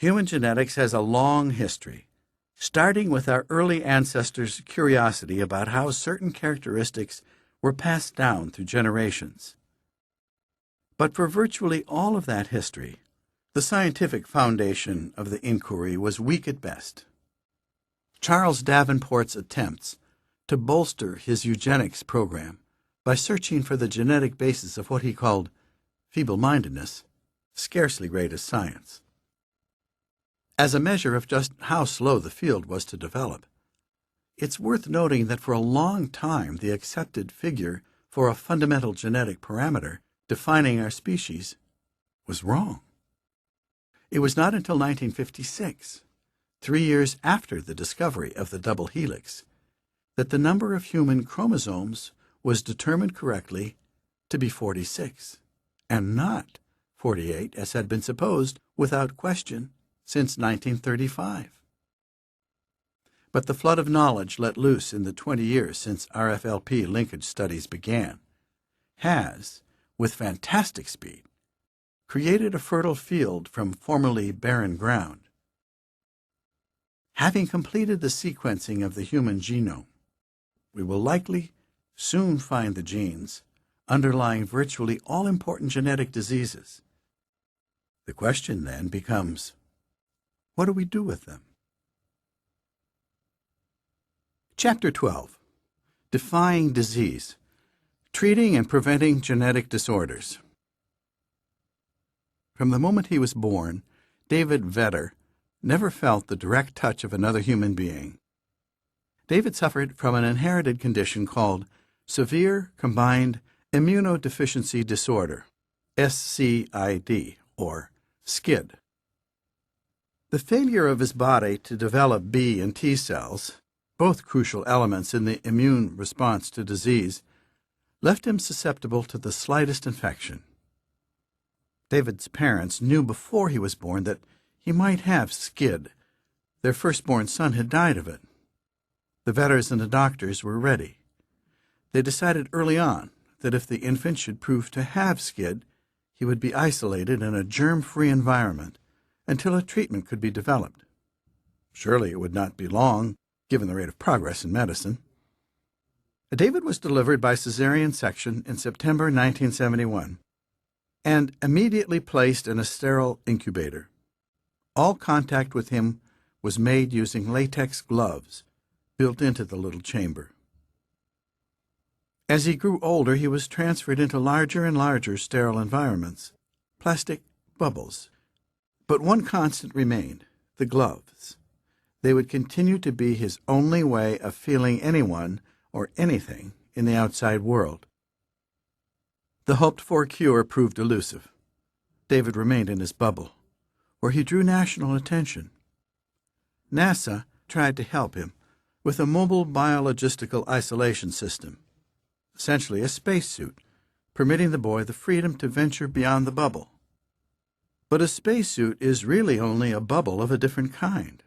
Human genetics has a long history, starting with our early ancestors' curiosity about how certain characteristics were passed down through generations. But for virtually all of that history, the scientific foundation of the inquiry was weak at best. Charles Davenport's attempts to bolster his eugenics program by searching for the genetic basis of what he called feeble-mindedness scarcely rate as science. As a measure of just how slow the field was to develop, it's worth noting that for a long time the accepted figure for a fundamental genetic parameter defining our species was wrong. It was not until 1956, 3 years after the discovery of the double helix, that the number of human chromosomes was determined correctly to be 46, and not 48 as had been supposed without question since 1935. But the flood of knowledge let loose in the 20 years since RFLP linkage studies began has, with fantastic speed, created a fertile field from formerly barren ground. Having completed the sequencing of the human genome, we will likely soon find the genes underlying virtually all important genetic diseases. The question then becomes, what do we do with them? Chapter 12. Defying Disease, Treating and Preventing Genetic Disorders. From the moment he was born, David Vetter never felt the direct touch of another human being. David suffered from an inherited condition called Severe Combined Immunodeficiency Disorder, SCID, or SCID. The failure of his body to develop B and T cells, both crucial elements in the immune response to disease, left him susceptible to the slightest infection. David's parents knew before he was born that he might have SCID. Their firstborn son had died of it. The Vetters and the doctors were ready. They decided early on that if the infant should prove to have SCID, he would be isolated in a germ-free environment until a treatment could be developed. Surely it would not be long, given the rate of progress in medicine. David was delivered by cesarean section in September 1971 and immediately placed in a sterile incubator. All contact with him was made using latex gloves built into the little chamber. As he grew older, he was transferred into larger and larger sterile environments, plastic bubbles. But one constant remained, the gloves. They would continue to be his only way of feeling anyone or anything in the outside world. The hoped-for cure proved elusive. David remained in his bubble, where he drew national attention. NASA tried to help him with a mobile biologistical isolation system, essentially a spacesuit, permitting the boy the freedom to venture beyond the bubble. But a spacesuit is really only a bubble of a different kind.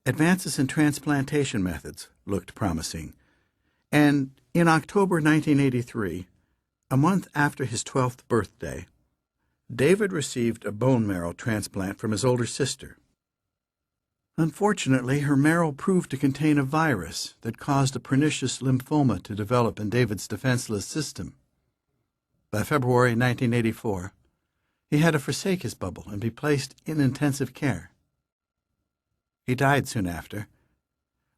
Advances in transplantation methods looked promising, and in October 1983, a month after his 12th birthday, David received a bone marrow transplant from his older sister. Unfortunately, her marrow proved to contain a virus that caused a pernicious lymphoma to develop in David's defenseless system. By February 1984, he had to forsake his bubble and be placed in intensive care. He died soon after,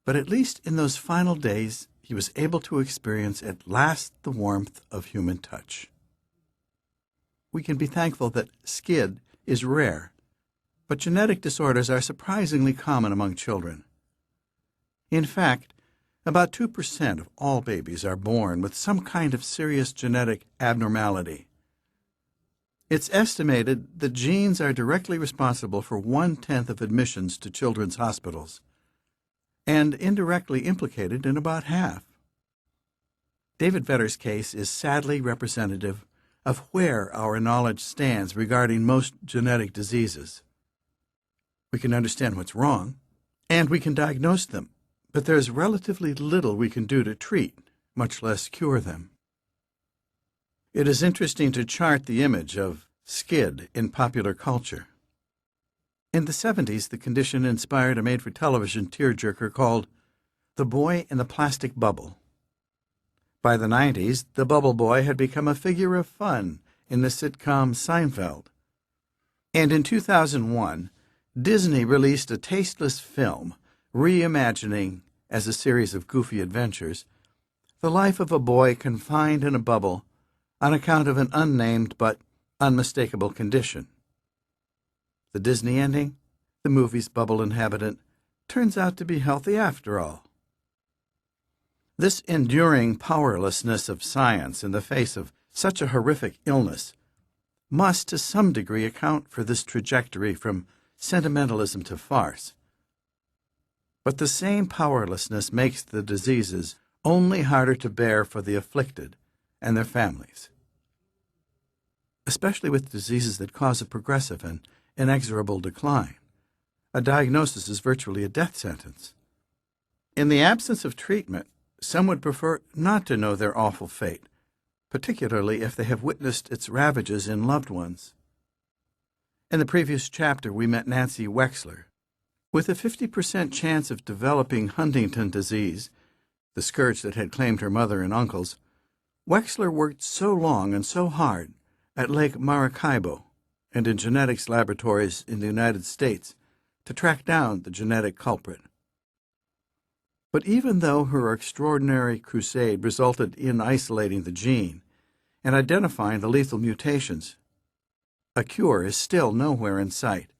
but at least in those final days he was able to experience at last the warmth of human touch. We can be thankful that SCID is rare, but genetic disorders are surprisingly common among children. In fact, about 2% of all babies are born with some kind of serious genetic abnormality. It's estimated that genes are directly responsible for 1/10 of admissions to children's hospitals, and indirectly implicated in about half. David Vetter's case is sadly representative of where our knowledge stands regarding most genetic diseases. We can understand what's wrong, and we can diagnose them, but there's relatively little we can do to treat, much less cure them. It is interesting to chart the image of SCID in popular culture. In the 70s, the condition inspired a made-for-television tearjerker called The Boy in the Plastic Bubble. By the 90s, the Bubble Boy had become a figure of fun in the sitcom Seinfeld. And in 2001, Disney released a tasteless film reimagining, as a series of goofy adventures, the life of a boy confined in a bubble on account of an unnamed but unmistakable condition. The Disney ending, the movie's bubble inhabitant, turns out to be healthy after all. This enduring powerlessness of science in the face of such a horrific illness must to some degree account for this trajectory from sentimentalism to farce. But the same powerlessness makes the diseases only harder to bear for the afflicted and their families, especially with diseases that cause a progressive and inexorable decline. A diagnosis is virtually a death sentence. In the absence of treatment, some would prefer not to know their awful fate, particularly if they have witnessed its ravages in loved ones. In the previous chapter, we met Nancy Wexler. With a 50% chance of developing Huntington disease, the scourge that had claimed her mother and uncles, Wexler worked so long and so hard at Lake Maracaibo and in genetics laboratories in the United States to track down the genetic culprit. But even though her extraordinary crusade resulted in isolating the gene and identifying the lethal mutations, a cure is still nowhere in sight.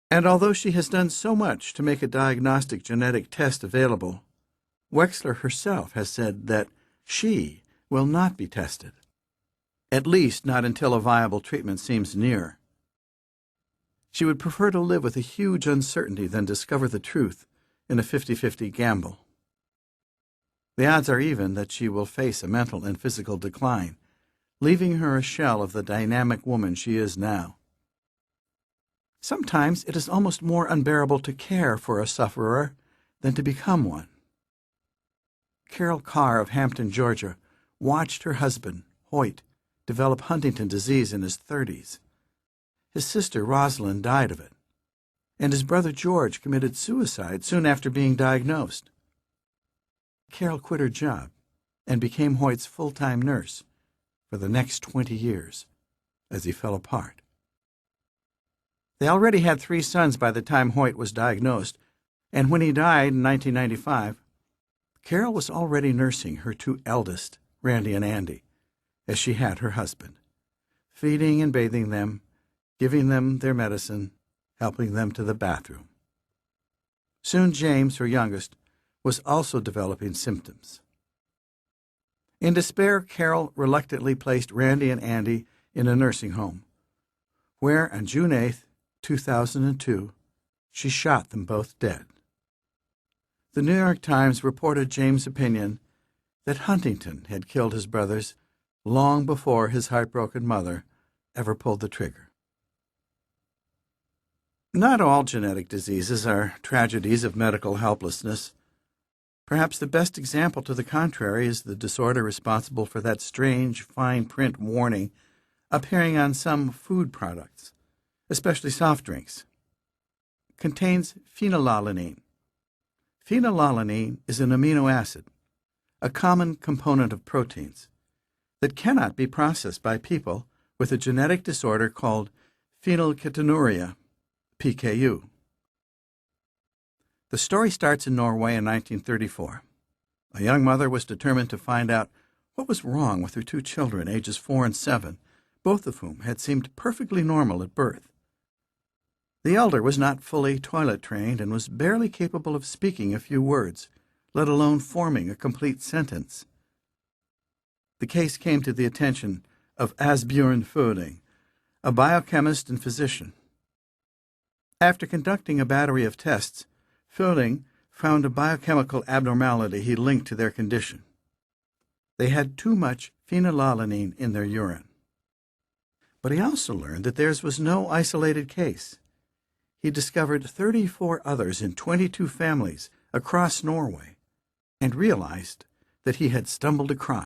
And although she has done so much to make a diagnostic genetic test available, Wexler herself has said that she will not be tested, at least not until a viable treatment seems near. She would prefer to live with a huge uncertainty than discover the truth in a 50-50 gamble. The odds are even that she will face a mental and physical decline, leaving her a shell of the dynamic woman she is now. Sometimes it is almost more unbearable to care for a sufferer than to become one. Carol Carr of Hampton, Georgia, watched her husband, Hoyt, develop Huntington disease in his 30s. His sister, Rosalind, died of it, and his brother George committed suicide soon after being diagnosed. Carol quit her job and became Hoyt's full-time nurse for the next 20 years as he fell apart. They already had 3 sons by the time Hoyt was diagnosed, and when he died in 1995, Carol was already nursing her 2 eldest, Randy and Andy, as she had her husband, feeding and bathing them, giving them their medicine, helping them to the bathroom. Soon James, her youngest, was also developing symptoms. In despair, Carol reluctantly placed Randy and Andy in a nursing home, where on June 8, 2002, she shot them both dead. The New York Times reported James' opinion that Huntington had killed his brothers long before his heartbroken mother ever pulled the trigger. Not all genetic diseases are tragedies of medical helplessness. Perhaps the best example to the contrary is the disorder responsible for that strange fine print warning appearing on some food products, especially soft drinks. Contains phenylalanine. Phenylalanine is an amino acid, a common component of proteins, that cannot be processed by people with a genetic disorder called phenylketonuria, PKU. The story starts in Norway in 1934. A young mother was determined to find out what was wrong with her 2 children, ages 4 and 7, both of whom had seemed perfectly normal at birth. The elder was not fully toilet-trained and was barely capable of speaking a few words, let alone forming a complete sentence. The case came to the attention of Asbjørn Føding, a biochemist and physician. After conducting a battery of tests, Føding found a biochemical abnormality he linked to their condition. They had too much phenylalanine in their urine. But he also learned that theirs was no isolated case. He discovered 34 others in 22 families across Norway and realized that he had stumbled across